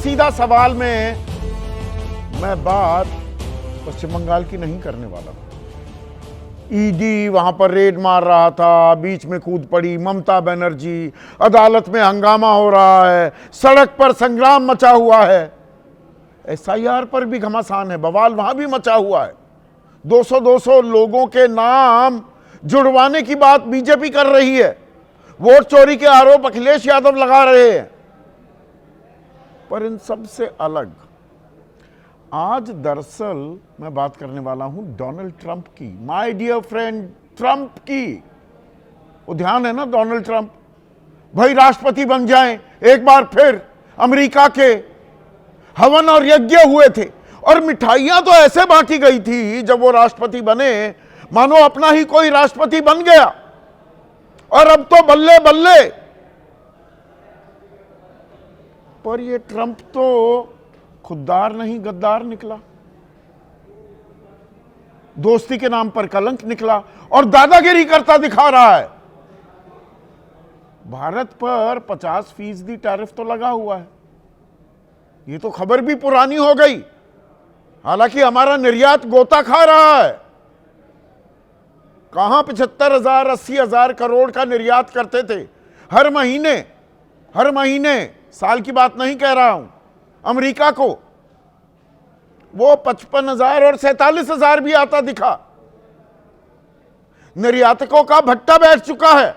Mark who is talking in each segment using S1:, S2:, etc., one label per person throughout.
S1: सीधा सवाल में मैं बात पश्चिम बंगाल की नहीं करने वाला हूं। ईडी वहां पर रेड मार रहा था, बीच में कूद पड़ी ममता बनर्जी, अदालत में हंगामा हो रहा है, सड़क पर संग्राम मचा हुआ है। एसआईआर पर भी घमासान है, बवाल वहां भी मचा हुआ है। 200-200 लोगों के नाम जुड़वाने की बात बीजेपी कर रही है। वोट चोरी के आरोप अखिलेश यादव लगा रहे हैं। पर इन सब से अलग आज दरअसल मैं बात करने वाला हूं डोनाल्ड ट्रंप की, माय डियर फ्रेंड ट्रंप की। वो ध्यान है ना डोनाल्ड ट्रंप, भाई राष्ट्रपति बन जाएं एक बार फिर। अमेरिका के हवन और यज्ञ हुए थे और मिठाइयां तो ऐसे बांटी गई थी जब वो राष्ट्रपति बने, मानो अपना ही कोई राष्ट्रपति बन गया। और अब तो बल्ले बल्ले। पर ये ट्रंप तो खुददार नहीं गद्दार निकला, दोस्ती के नाम पर कलंक निकला और दादागिरी करता दिखा रहा है। भारत पर 50% टैरिफ तो लगा हुआ है, ये तो खबर भी पुरानी हो गई। हालांकि हमारा निर्यात गोता खा रहा है। कहां 75,000 80,000 करोड़ का निर्यात करते थे हर महीने, साल की बात नहीं कह रहा हूं। अमेरिका को वो 55,000 और 47,000 भी आता दिखा। निर्यातकों का भट्टा बैठ चुका है।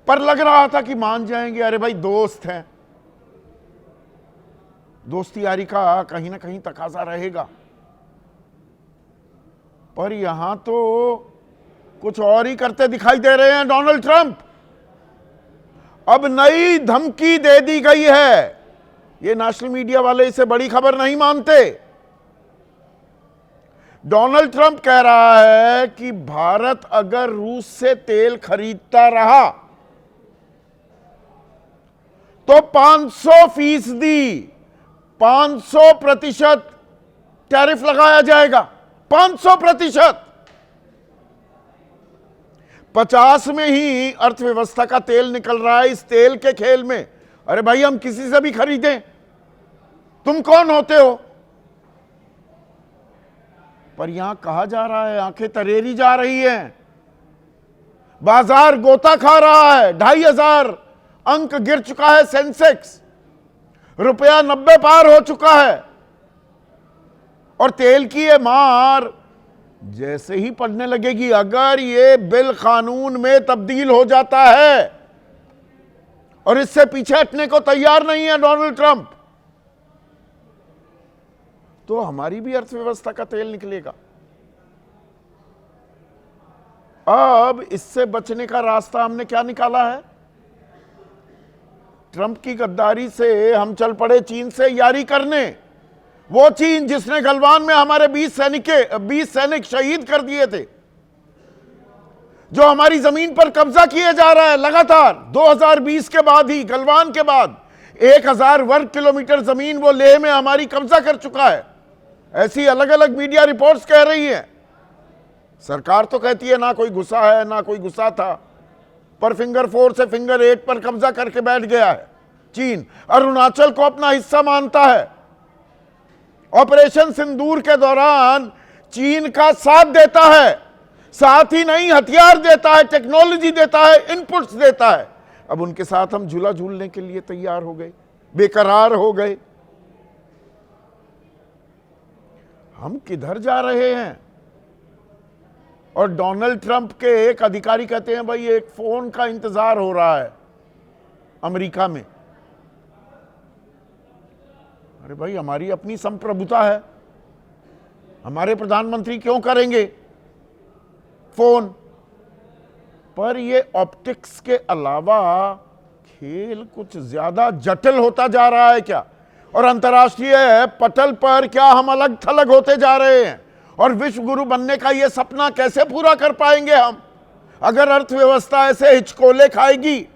S1: पर लग रहा था कि मान जाएंगे, अरे भाई दोस्त हैं, दोस्ती यारी का कहीं ना कहीं तकाजा रहेगा। पर यहां तो कुछ और ही करते दिखाई दे रहे हैं डोनाल्ड ट्रंप। अब नई धमकी दे दी गई है। ये नेशनल मीडिया वाले इसे बड़ी खबर नहीं मानते। डोनाल्ड ट्रंप कह रहा है कि भारत अगर रूस से तेल खरीदता रहा तो 500% टैरिफ लगाया जाएगा। 500%। 50 में ही अर्थव्यवस्था का तेल निकल रहा है। इस तेल के खेल में अरे भाई हम किसी से भी खरीदें, तुम कौन होते हो? पर यहां कहा जा रहा है, आंखें तरेरी जा रही हैं, बाजार गोता खा रहा है। 2,500 अंक गिर चुका है सेंसेक्स, रुपया 90 पार हो चुका है। और तेल की ये मार जैसे ही पड़ने लगेगी, अगर ये बिल कानून में तब्दील हो जाता है और इससे पीछे हटने को तैयार नहीं है डोनाल्ड ट्रंप, तो हमारी भी अर्थव्यवस्था का तेल निकलेगा। अब इससे बचने का रास्ता हमने क्या निकाला है? ट्रंप की गद्दारी से हम चल पड़े चीन से यारी करने। वो चीन जिसने गलवान में हमारे 20 सैनिक शहीद कर दिए थे, जो हमारी जमीन पर कब्जा किए जा रहा है लगातार। 2020 के बाद ही, गलवान के बाद 1,000 वर्ग किलोमीटर जमीन वो लेह में हमारी कब्जा कर चुका है। ऐसी अलग अलग मीडिया रिपोर्ट्स कह रही हैं। सरकार तो कहती है ना कोई गुस्सा है ना कोई गुस्सा था, पर फिंगर 4 से फिंगर 8 पर कब्जा करके बैठ गया है चीन। अरुणाचल को अपना हिस्सा मानता है। ऑपरेशन सिंदूर के दौरान चीन का साथ देता है, साथ ही नहीं हथियार देता है, टेक्नोलॉजी देता है, इनपुट्स देता है। अब उनके साथ हम झूला झूलने के लिए तैयार हो गए, बेकरार हो गए। हम किधर जा रहे हैं? और डोनाल्ड ट्रंप के एक अधिकारी कहते हैं भाई एक फोन का इंतजार हो रहा है अमेरिका में। अरे भाई हमारी अपनी संप्रभुता है, हमारे प्रधानमंत्री क्यों करेंगे फोन? पर ये ऑप्टिक्स के अलावा खेल कुछ ज्यादा जटिल होता जा रहा है क्या? और अंतर्राष्ट्रीय पटल पर क्या हम अलग थलग होते जा रहे हैं? और विश्व गुरु बनने का ये सपना कैसे पूरा कर पाएंगे हम, अगर अर्थव्यवस्था ऐसे हिचकोले खाएगी?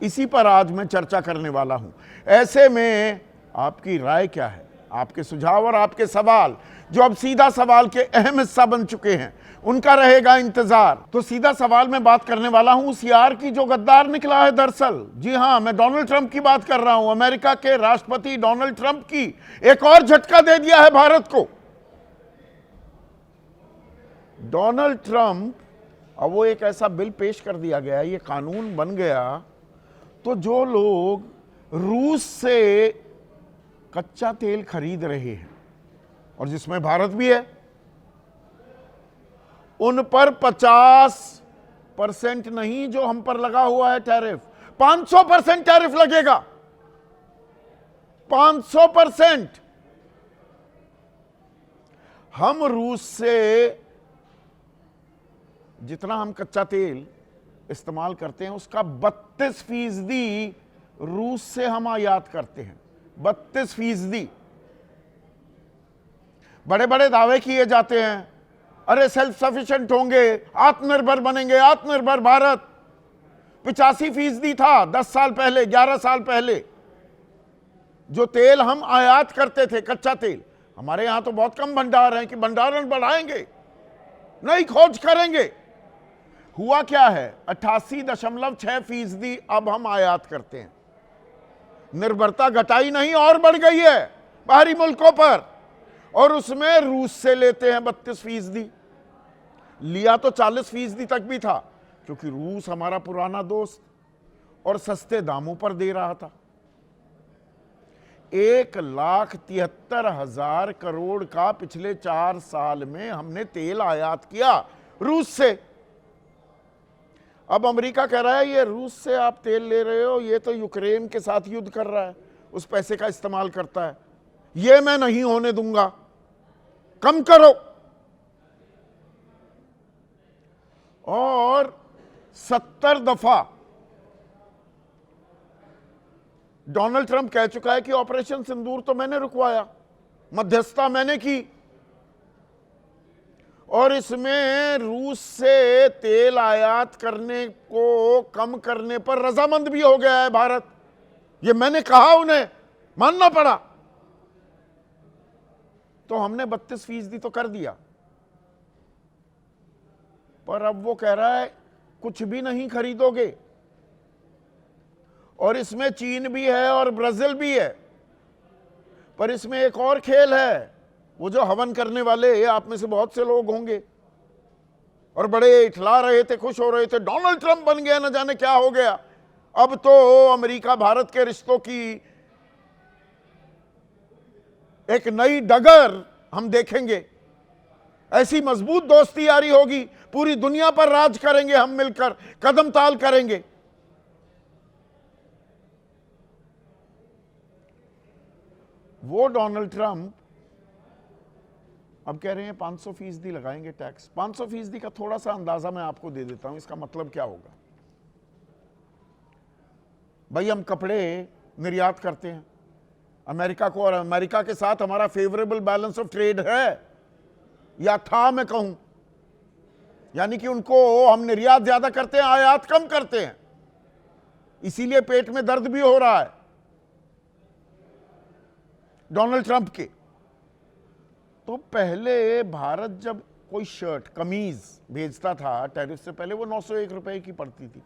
S1: इसी पर आज मैं चर्चा करने वाला हूं। ऐसे में आपकी राय क्या है? आपके सुझाव और आपके सवाल, जो अब सीधा सवाल के अहम हिस्सा बन चुके हैं, उनका रहेगा इंतजार। तो सीधा सवाल में बात करने वाला हूं उस यार की जो गद्दार निकला है दरअसल। जी हां, मैं डोनाल्ड ट्रंप की बात कर रहा हूं। अमेरिका के राष्ट्रपति डोनाल्ड ट्रंप की एक और झटका दे दिया है भारत को। डोनाल्ड ट्रंप, अब वो एक ऐसा बिल पेश कर दिया गया, ये कानून बन गया, तो जो लोग रूस से कच्चा तेल खरीद रहे हैं और जिसमें भारत भी है, उन पर 50% नहीं जो हम पर लगा हुआ है टैरिफ, 500% टैरिफ लगेगा। 500%। हम रूस से जितना हम कच्चा तेल इस्तेमाल करते हैं उसका 32% रूस से हम आयात करते हैं। 32%। बड़े बड़े दावे किए जाते हैं, अरे सेल्फ सफिशिएंट होंगे, आत्मनिर्भर बनेंगे, आत्मनिर्भर भारत। 85% था 10 साल पहले, 11 साल पहले जो तेल हम आयात करते थे, कच्चा तेल। हमारे यहां तो बहुत कम भंडार हैं कि भंडारण बढ़ाएंगे, नहीं खोज करेंगे। हुआ क्या है, 88.6% अब हम आयात करते हैं। निर्भरता घटाई नहीं और बढ़ गई है बाहरी मुल्कों पर, और उसमें रूस से लेते हैं 32%। लिया तो 40% तक भी था, क्योंकि रूस हमारा पुराना दोस्त और सस्ते दामों पर दे रहा था। 1,73,000 करोड़ का पिछले 4 साल में हमने तेल आयात किया रूस से। अब अमेरिका कह रहा है ये रूस से आप तेल ले रहे हो, ये तो यूक्रेन के साथ युद्ध कर रहा है, उस पैसे का इस्तेमाल करता है, ये मैं नहीं होने दूंगा, कम करो। और 70 दफा डोनाल्ड ट्रंप कह चुका है कि ऑपरेशन सिंदूर तो मैंने रुकवाया, मध्यस्थता मैंने की, और इसमें रूस से तेल आयात करने को कम करने पर रजामंद भी हो गया है भारत। ये मैंने कहा, उन्हें मानना पड़ा। तो हमने 32% तो कर दिया, पर अब वो कह रहा है कुछ भी नहीं खरीदोगे। और इसमें चीन भी है और ब्राजील भी है, पर इसमें एक और खेल है। वो जो हवन करने वाले आप में से बहुत से लोग होंगे और बड़े इठला रहे थे, खुश हो रहे थे, डोनाल्ड ट्रंप बन गया, न जाने क्या हो गया। अब तो अमेरिका भारत के रिश्तों की एक नई डगर हम देखेंगे। ऐसी मजबूत दोस्ती यारी होगी, पूरी दुनिया पर राज करेंगे हम मिलकर, कदम ताल करेंगे। वो डोनाल्ड ट्रंप अब कह रहे हैं 500% लगाएंगे टैक्स। 500% का थोड़ा सा अंदाजा मैं आपको दे देता हूं, इसका मतलब क्या होगा। भाई हम कपड़े निर्यात करते हैं अमेरिका को, और अमेरिका के साथ हमारा फेवरेबल बैलेंस ऑफ ट्रेड है, या था मैं कहूं, यानी कि उनको हम निर्यात ज्यादा करते हैं, आयात कम करते हैं, इसीलिए पेट में दर्द भी हो रहा है डोनाल्ड ट्रंप के। तो पहले भारत जब कोई शर्ट, कमीज भेजता था टैरिफ से पहले, वो 901 रुपए की पड़ती थी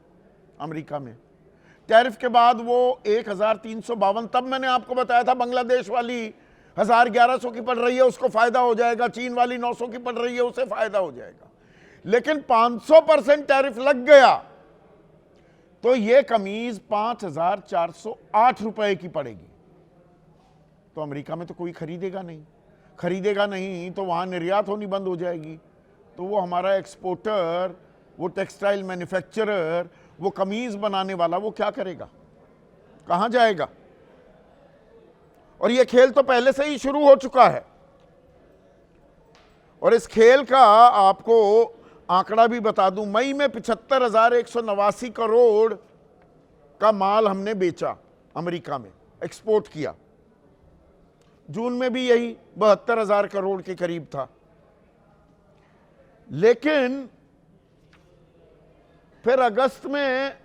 S1: अमेरिका में। टैरिफ के बाद वो 1352, तब मैंने आपको बताया था बांग्लादेश वाली 1100 की पड़ रही है, उसको फायदा हो जाएगा, चीन वाली 900 की पड़ रही है, उसे फायदा हो जाएगा। लेकिन 500% टैरिफ लग गया तो ये कमीज 5408 रुपए की पड़ेगी। तो अमेरिका में तो कोई खरीदेगा नहीं, खरीदेगा नहीं तो वहां निर्यात होनी बंद हो जाएगी। तो वो हमारा एक्सपोर्टर, वो टेक्सटाइल मैन्युफैक्चरर, वो कमीज बनाने वाला, वो क्या करेगा, कहां जाएगा। और ये खेल तो पहले से ही शुरू हो चुका है। और इस खेल का आपको आंकड़ा भी बता दूं, मई में 75,189 करोड़ का माल हमने बेचा अमेरिका में, एक्सपोर्ट किया। जून में भी यही 72,000 करोड़ के करीब था। लेकिन फिर अगस्त में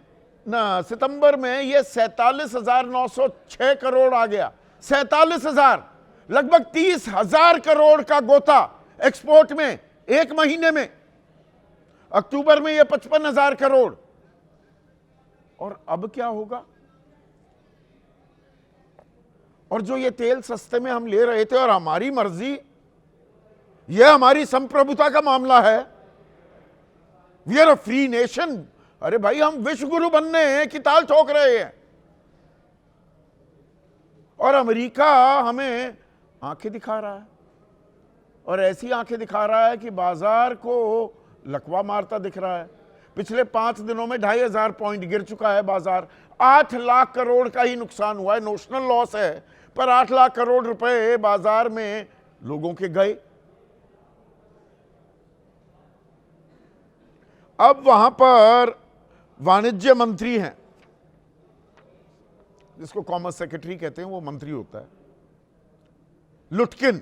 S1: ना सितंबर में ये 47,906 करोड़ आ गया। 47,000 लगभग 30,000 करोड़ का गोता एक्सपोर्ट में एक महीने में। अक्टूबर में यह 55,000 करोड़। और अब क्या होगा? और जो ये तेल सस्ते में हम ले रहे थे और हमारी मर्जी, यह हमारी संप्रभुता का मामला है। We are a free nation. अरे भाई, हम विश्व गुरु बनने की ताल ठोक रहे हैं और अमेरिका हमें आंखें दिखा रहा है, और ऐसी आंखें दिखा रहा है कि बाजार को लकवा मारता दिख रहा है। पिछले 5 दिनों में 2,500 पॉइंट गिर चुका है बाजार। 8 लाख करोड़ का ही नुकसान हुआ है। नोशनल लॉस है, पर 8 लाख करोड़ रुपए बाजार में लोगों के गए। अब वहां पर वाणिज्य मंत्री हैं, जिसको कॉमर्स सेक्रेटरी कहते हैं, वो मंत्री होता है, लुटकिन।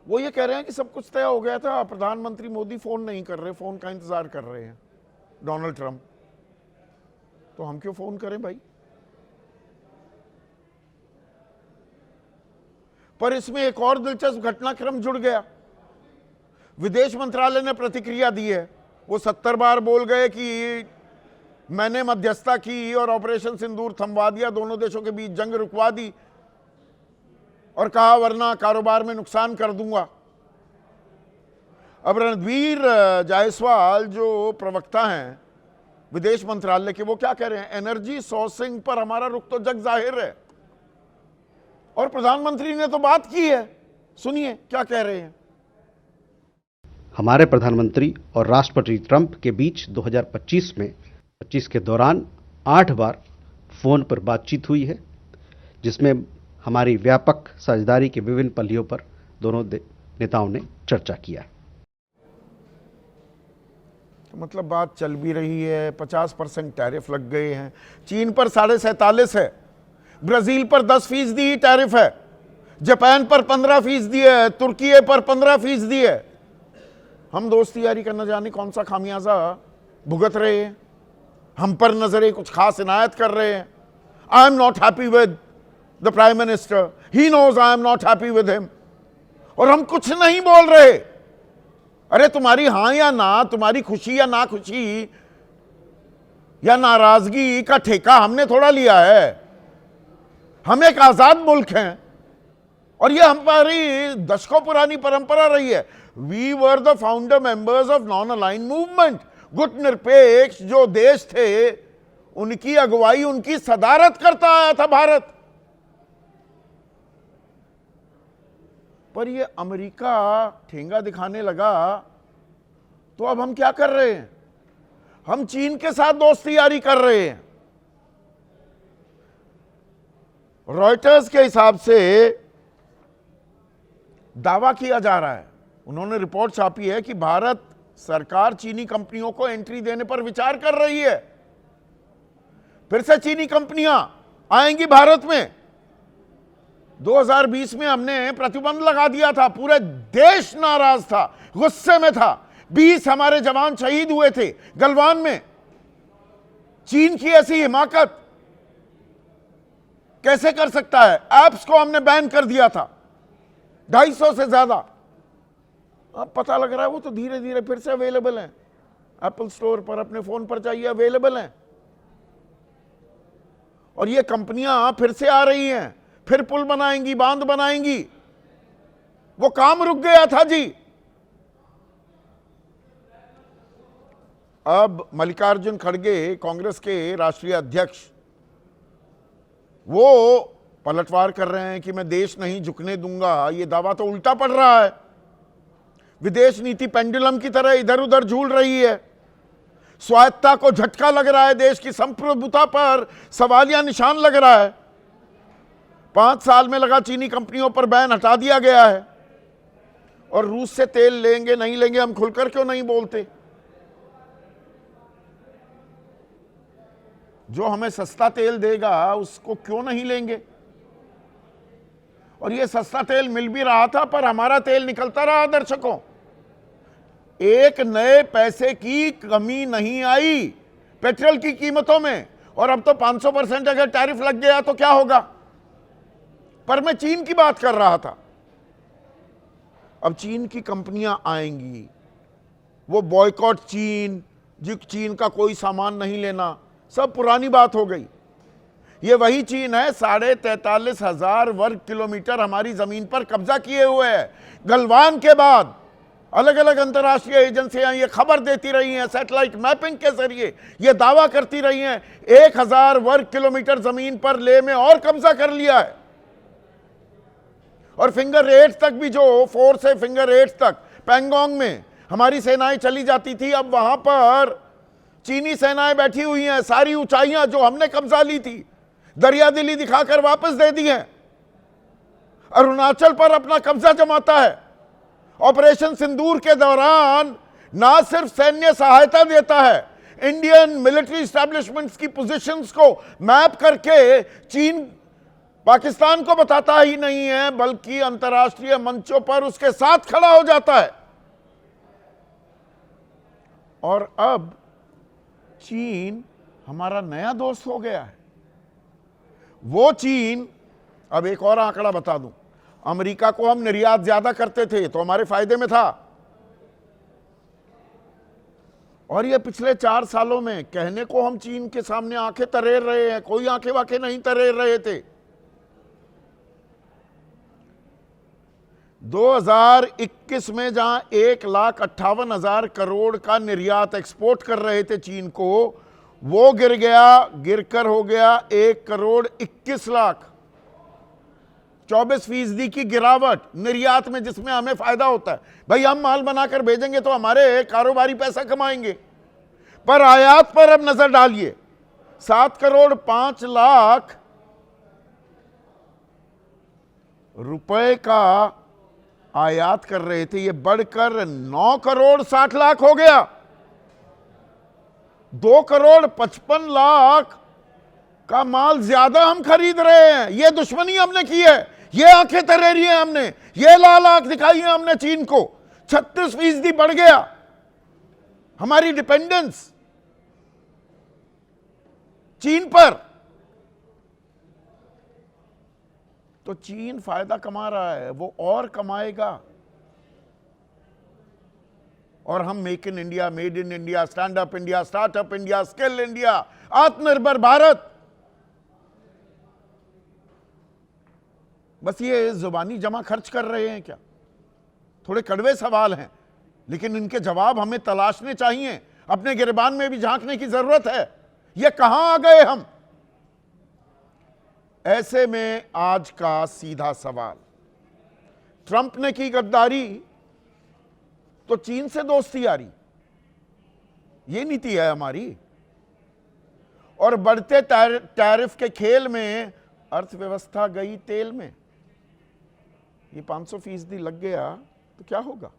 S1: वो ये कह रहे हैं कि सब कुछ तय हो गया था, प्रधानमंत्री मोदी फोन नहीं कर रहे, फोन का इंतजार कर रहे हैं डोनाल्ड ट्रंप। तो हम क्यों फोन करें भाई? पर इसमें एक और दिलचस्प घटनाक्रम जुड़ गया। विदेश मंत्रालय ने प्रतिक्रिया दी है। वो 70 बार बोल गए कि मैंने मध्यस्थता की और ऑपरेशन सिंदूर थमवा दिया, दोनों देशों के बीच जंग रुकवा दी, और कहा वरना कारोबार में नुकसान कर दूंगा। अब रणधीर जायसवाल जो प्रवक्ता हैं विदेश मंत्रालय के, वो क्या कह रहे हैं? एनर्जी सोर्सिंग पर हमारा रुख तो जग जाहिर है, और प्रधानमंत्री ने तो बात की है। सुनिए क्या कह रहे हैं।
S2: हमारे प्रधानमंत्री और राष्ट्रपति ट्रंप के बीच 2025 के दौरान 8 बार फोन पर बातचीत हुई है, जिसमें हमारी व्यापक साझेदारी के विभिन्न पहलुओं पर दोनों नेताओं ने चर्चा किया।
S1: तो मतलब बात चल भी रही है। 50% टैरिफ लग गए हैं। चीन पर 47.5 है, ब्राजील पर 10% टैरिफ है, जापान पर 15% है, तुर्की पर 15% है। हम दोस्ती यारी करना जाने कौन सा खामियाजा भुगत रहे हैं। हम पर नजरें कुछ खास इनायत कर रहे हैं। I am not happy with the prime minister, he knows I am not happy with him, और हम कुछ नहीं बोल रहे। अरे तुम्हारी हां या ना, तुम्हारी खुशी या ना खुशी या नाराजगी का ठेका हमने थोड़ा लिया है। हम एक आजाद मुल्क हैं, और यह हमारी दशकों पुरानी परंपरा रही है। We were the founder members of non align movement. गुट निरपेक्ष जो देश थे, उनकी अगुवाई, उनकी सदारत करता आया था भारत। पर ये अमेरिका ठेंगा दिखाने लगा, तो अब हम क्या कर रहे हैं? हम चीन के साथ दोस्ती यारी कर रहे हैं। रॉयटर्स के हिसाब से दावा किया जा रहा है, उन्होंने रिपोर्ट छापी है कि भारत सरकार चीनी कंपनियों को एंट्री देने पर विचार कर रही है। फिर से चीनी कंपनियां आएंगी भारत में। 2020 में हमने प्रतिबंध लगा दिया था, पूरे देश नाराज था, गुस्से में था। 20 हमारे जवान शहीद हुए थे गलवान में। चीन की ऐसी हिमाकत कैसे कर सकता है? ऐप्स को हमने बैन कर दिया था, 250 से ज्यादा। अब पता लग रहा है वो तो धीरे धीरे फिर से अवेलेबल हैं एप्पल स्टोर पर, अपने फोन पर चाहिए अवेलेबल हैं। और ये कंपनियां फिर से आ रही हैं, फिर पुल बनाएंगी, बांध बनाएंगी। वो काम रुक गया था जी। अब मल्लिकार्जुन खड़गे, कांग्रेस के राष्ट्रीय अध्यक्ष, वो पलटवार कर रहे हैं कि मैं देश नहीं झुकने दूंगा। ये दावा तो उल्टा पड़ रहा है। विदेश नीति पेंडुलम की तरह इधर उधर झूल रही है। स्वायत्तता को झटका लग रहा है, देश की संप्रभुता पर सवालिया निशान लग रहा है। 5 साल में लगा चीनी कंपनियों पर बैन हटा दिया गया है। और रूस से तेल लेंगे नहीं लेंगे, हम खुलकर क्यों नहीं बोलते? जो हमें सस्ता तेल देगा उसको क्यों नहीं लेंगे? और ये सस्ता तेल मिल भी रहा था, पर हमारा तेल निकलता रहा। दर्शकों, एक नए पैसे की कमी नहीं आई पेट्रोल की कीमतों में। और अब तो 500% अगर टैरिफ लग गया तो क्या होगा? पर मैं चीन की बात कर रहा था। अब चीन की कंपनियां आएंगी, वो बॉयकॉट चीन, जो चीन का कोई सामान नहीं लेना, सब पुरानी बात हो गई। ये वही चीन है 43,500 वर्ग किलोमीटर हमारी जमीन पर कब्जा किए हुए है। गलवान के बाद अलग अलग अंतर्राष्ट्रीय एजेंसियां ये खबर देती रही हैं, सैटेलाइट मैपिंग के जरिए ये दावा करती रही हैं 1,000 वर्ग किलोमीटर जमीन पर ले में और कब्जा कर लिया है। और फिंगर 8 तक भी, जो फोर्स है फिंगर 8 तक, पैंगोंग में हमारी सेनाएं चली जाती थी, अब वहां पर चीनी सेनाएं बैठी हुई हैं। सारी ऊंचाइयां जो हमने कब्जा ली थी दरिया दिली दिखाकर वापस दे दी हैं। अरुणाचल पर अपना कब्जा जमाता है। ऑपरेशन सिंदूर के दौरान ना सिर्फ सैन्य सहायता देता है, इंडियन मिलिट्री एस्टैब्लिशमेंट्स की पोजीशंस को मैप करके चीन पाकिस्तान को बताता ही नहीं है, बल्कि अंतर्राष्ट्रीय मंचों पर उसके साथ खड़ा हो जाता है। और अब चीन हमारा नया दोस्त हो गया है। वो चीन, अब एक और आंकड़ा बता दूं, अमेरिका को हम निर्यात ज्यादा करते थे तो हमारे फायदे में था, और ये पिछले 4 सालों में कहने को हम चीन के सामने आंखें तरेर रहे हैं, कोई आंखें वाखें नहीं तरेर रहे थे। 2021 में जहां 1,58,000 करोड़ का निर्यात एक्सपोर्ट कर रहे थे चीन को, वो गिरकर हो गया 1,21,00,000। 24% की गिरावट निर्यात में, जिसमें हमें फायदा होता है। भाई हम माल बनाकर भेजेंगे तो हमारे कारोबारी पैसा कमाएंगे, पर आयात पर अब नजर डालिए। 7,05,00,000 रुपए का आयात कर रहे थे, ये बढ़कर 9,60,00,000 हो गया। 2,55,00,000 का माल ज्यादा हम खरीद रहे हैं। ये दुश्मनी हमने की है, ये आंखें तरेरी है हमने, ये लाल आंख दिखाई है हमने चीन को। 36% बढ़ गया हमारी डिपेंडेंस चीन पर। तो चीन फायदा कमा रहा है, वो और कमाएगा। और हम make in India, made in India, stand up India, startup India, skill India, आत्मनिर्भर भारत, बस ये जुबानी जमा खर्च कर रहे हैं क्या? थोड़े कड़वे सवाल हैं, लेकिन इनके जवाब हमें तलाशने चाहिए। अपने गिरबान में भी झांकने की जरूरत है। ये कहां आ गए हम? ऐसे में आज का सीधा सवाल, ट्रंप ने की गद्दारी तो चीन से दोस्ती यारी, ये नीति है हमारी। और बढ़ते टैरिफ के खेल में अर्थव्यवस्था गई तेल में। ये 500% लग गया तो क्या होगा?